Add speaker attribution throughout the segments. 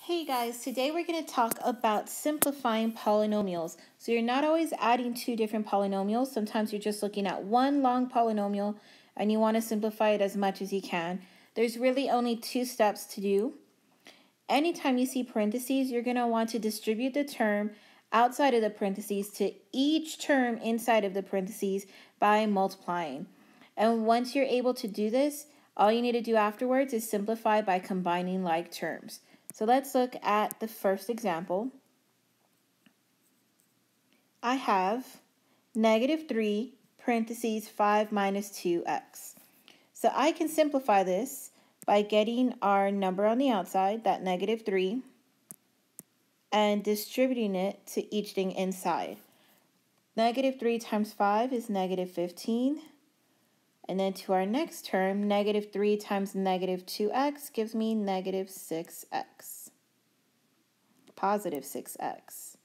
Speaker 1: Hey guys, today we're going to talk about simplifying polynomials. So you're not always adding two different polynomials. Sometimes you're just looking at one long polynomial and you want to simplify it as much as you can. There's really only two steps to do. Anytime you see parentheses, you're going to want to distribute the term outside of the parentheses to each term inside of the parentheses by multiplying. And once you're able to do this, all you need to do afterwards is simplify by combining like terms. So let's look at the first example. I have -3 parentheses 5 minus 2x. So I can simplify this by getting our number on the outside, that -3, and distributing it to each thing inside. -3 times 5 is -15. And then to our next term, -3 times -2x gives me -6x. Positive 6x.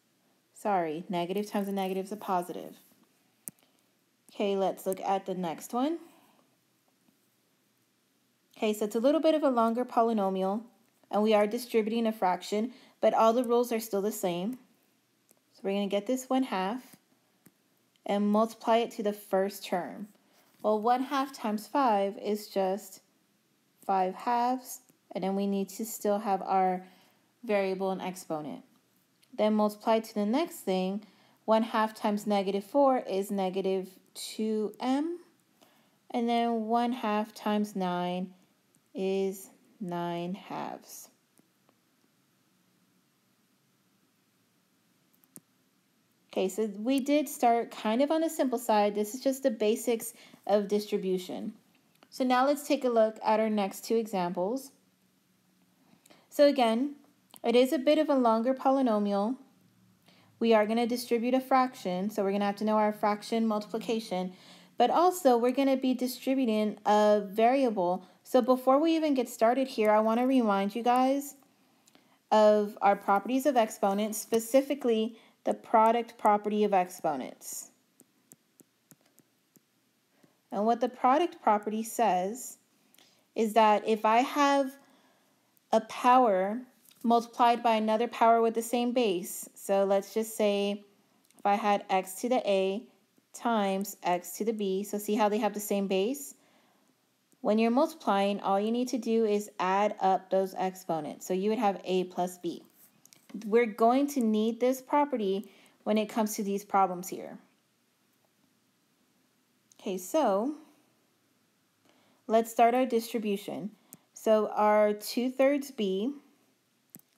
Speaker 1: Sorry, negative times a negative is a positive. Okay, let's look at the next one. Okay, so it's a little bit of a longer polynomial, and we are distributing a fraction, but all the rules are still the same. So we're going to get this 1/2 and multiply it to the first term. Well, 1/2 times 5 is just 5/2, and then we need to still have our variable and exponent. Then multiply to the next thing. 1/2 times -4 is -2m, and then 1/2 times 9 is 9/2. Okay, so we did start kind of on the simple side. This is just the basics of distribution. So now let's take a look at our next two examples. So again, it is a bit of a longer polynomial. We are going to distribute a fraction, so we're going to have to know our fraction multiplication. But also, we're going to be distributing a variable. So before we even get started here, I want to remind you guys of our properties of exponents, specifically the product property of exponents. And what the product property says is that if I have a power multiplied by another power with the same base, so let's just say if I had x to the a times x to the b, so see how they have the same base? When you're multiplying, all you need to do is add up those exponents. So you would have a plus b. We're going to need this property when it comes to these problems here. Okay, so let's start our distribution. So our 2/3 b,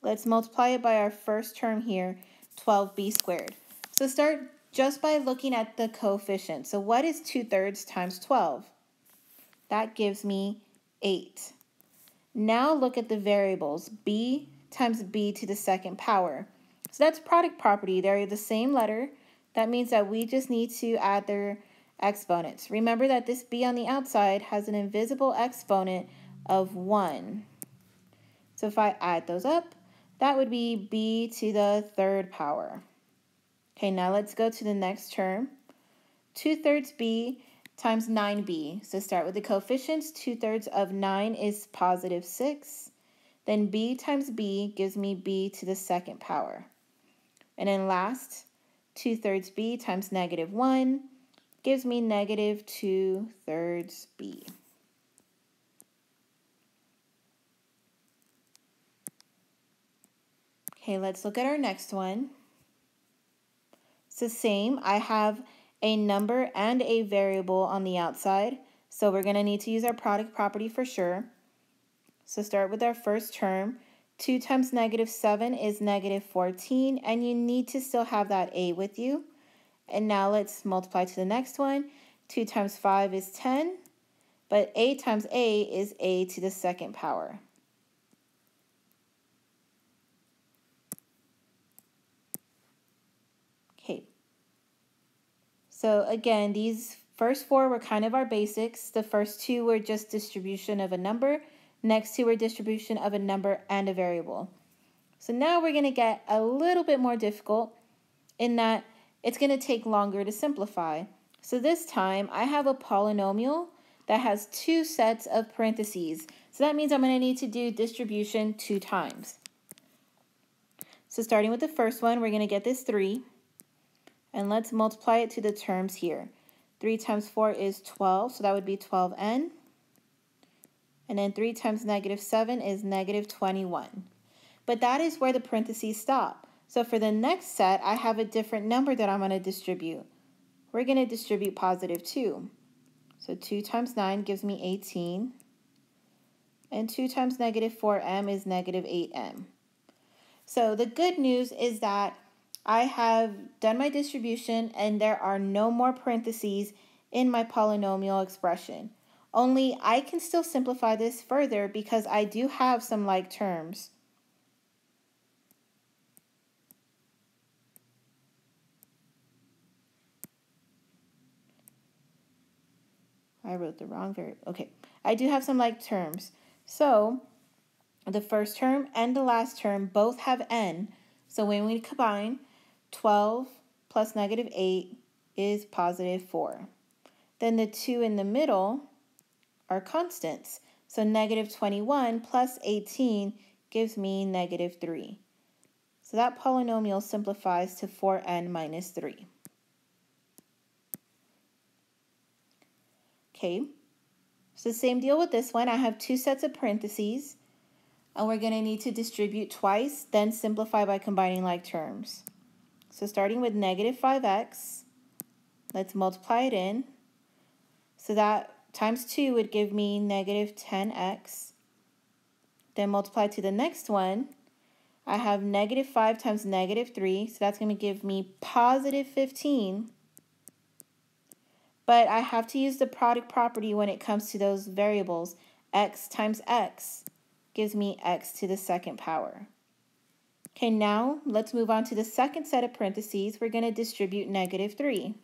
Speaker 1: let's multiply it by our first term here, 12b squared. So start just by looking at the coefficient. So what is 2/3 times 12? That gives me 8. Now look at the variables, b times b to the second power. So that's product property. They're the same letter. That means that we just need to add their exponents. Remember that this b on the outside has an invisible exponent of 1. So if I add those up, that would be b to the third power. Okay, now let's go to the next term. 2/3 b times 9b. So start with the coefficients. 2/3 of 9 is positive 6. Then b times b gives me b to the second power. And then last, 2/3 b times -1 gives me -2/3 b. Okay, let's look at our next one. It's the same. I have a number and a variable on the outside, so we're going to need to use our product property for sure. So start with our first term. 2 times -7 is -14, and you need to still have that a with you. And now let's multiply to the next one. 2 times 5 is 10, but a times a is a to the second power. Okay. So again, these first four were kind of our basics. The first two were just distribution of a number. Next two were distribution of a number and a variable. So now we're going to get a little bit more difficult in that it's going to take longer to simplify. So this time I have a polynomial that has two sets of parentheses. So that means I'm going to need to do distribution 2 times. So starting with the first one, we're going to get this 3. And let's multiply it to the terms here. 3 times 4 is 12, so that would be 12n. And then 3 times negative 7 is negative 21. But that is where the parentheses stop. So for the next set, I have a different number that I'm going to distribute. We're going to distribute positive 2. So 2 times 9 gives me 18. And 2 times negative 4m is negative 8m. So the good news is that I have done my distribution and there are no more parentheses in my polynomial expression. Only I can still simplify this further because I do have some like terms. I wrote the wrong variable. Okay, I do have some like terms. So the first term and the last term both have n. So when we combine, 12 plus negative 8 is positive 4. Then the 2 in the middle are constants. So negative 21 plus 18 gives me negative 3. So that polynomial simplifies to 4n minus 3. Okay, so same deal with this one. I have 2 sets of parentheses, and we're going to need to distribute twice, then simplify by combining like terms. So starting with negative 5x, let's multiply it in. So that times 2 would give me negative 10x. Then multiply to the next one. I have negative 5 times negative 3, so that's going to give me positive 15. But I have to use the product property when it comes to those variables. X times x gives me x to the second power. Okay, now let's move on to the second set of parentheses. We're going to distribute negative 3.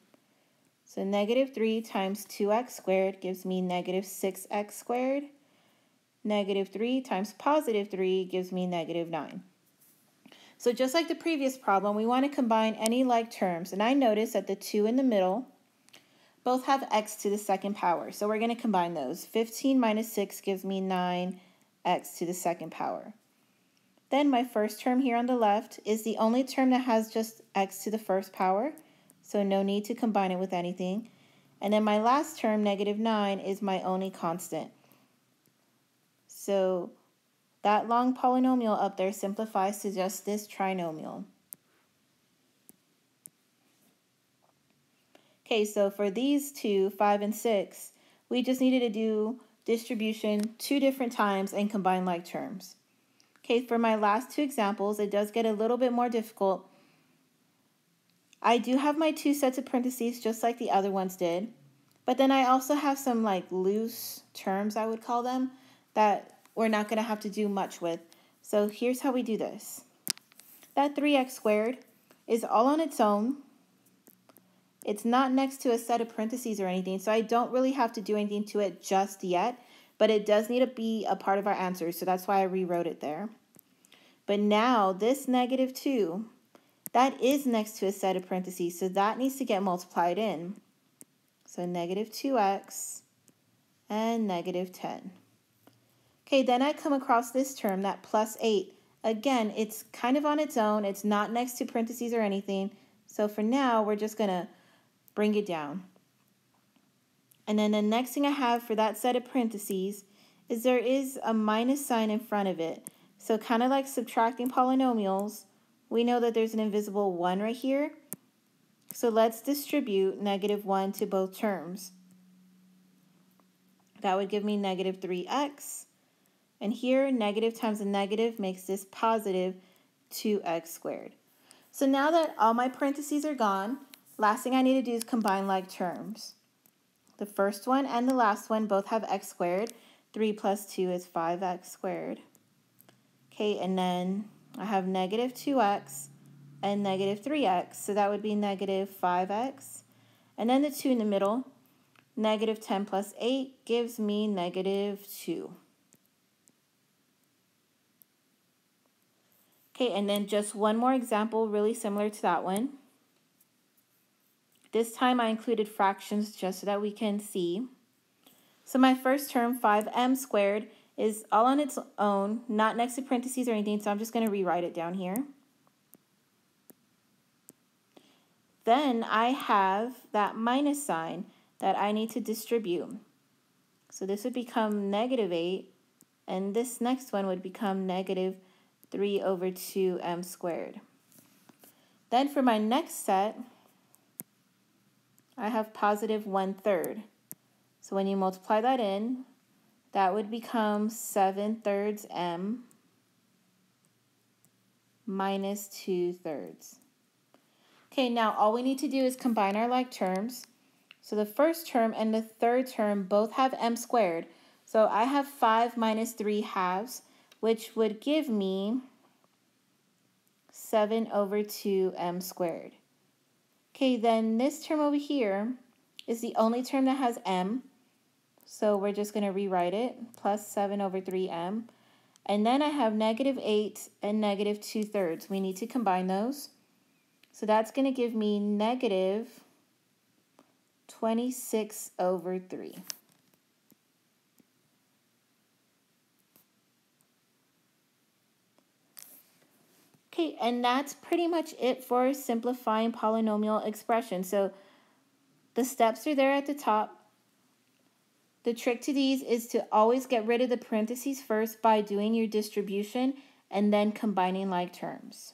Speaker 1: So negative 3 times 2x squared gives me negative 6x squared. Negative 3 times positive 3 gives me negative 9. So just like the previous problem, we want to combine any like terms. And I notice that the 2 in the middle both have x to the second power. So we're going to combine those. 15 minus 6 gives me 9x to the second power. Then my first term here on the left is the only term that has just x to the first power. So no need to combine it with anything. And then my last term, negative 9, is my only constant. So that long polynomial up there simplifies to just this trinomial. Okay, so for these two, 5 and 6, we just needed to do distribution 2 different times and combine like terms. Okay, for my last 2 examples, it does get a little bit more difficult. I do have my 2 sets of parentheses just like the other ones did, but then I also have some like loose terms, I would call them, that we're not going to have to do much with. So here's how we do this. That 3x squared is all on its own. It's not next to a set of parentheses or anything, so I don't really have to do anything to it just yet, but it does need to be a part of our answer, so that's why I rewrote it there. But now this negative 2, that is next to a set of parentheses, so that needs to get multiplied in. So negative 2x and negative 10. Okay, then I come across this term, that plus 8. Again, it's kind of on its own. It's not next to parentheses or anything. So for now, we're just going to bring it down. And then the next thing I have for that set of parentheses is there is a minus sign in front of it. So kind of like subtracting polynomials, we know that there's an invisible 1 right here. So let's distribute negative 1 to both terms. That would give me negative 3x. And here, negative times a negative makes this positive 2x squared. So now that all my parentheses are gone, last thing I need to do is combine like terms. The first one and the last one both have x squared. 3 plus 2 is 5x squared. Okay, and then I have negative 2x and negative 3x, so that would be negative 5x. And then the 2 in the middle, negative 10 plus 8 gives me negative 2. Okay, and then just one more example really similar to that one. This time I included fractions just so that we can see. So my first term, 5m squared, is all on its own, not next to parentheses or anything, so I'm just going to rewrite it down here. Then I have that minus sign that I need to distribute. So this would become -8, and this next one would become -3/2m squared. Then for my next set, I have +1/3. So when you multiply that in, that would become 7/3 m minus 2/3. Okay, now all we need to do is combine our like terms. So the first term and the third term both have m squared. So I have 5 minus 3/2, which would give me 7/2m squared. Okay, then this term over here is the only term that has m. So we're just going to rewrite it, plus 7/3m. And then I have -8 and -2/3. We need to combine those. So that's going to give me -26/3. Okay, and that's pretty much it for simplifying polynomial expressions. So the steps are there at the top. The trick to these is to always get rid of the parentheses first by doing your distribution and then combining like terms.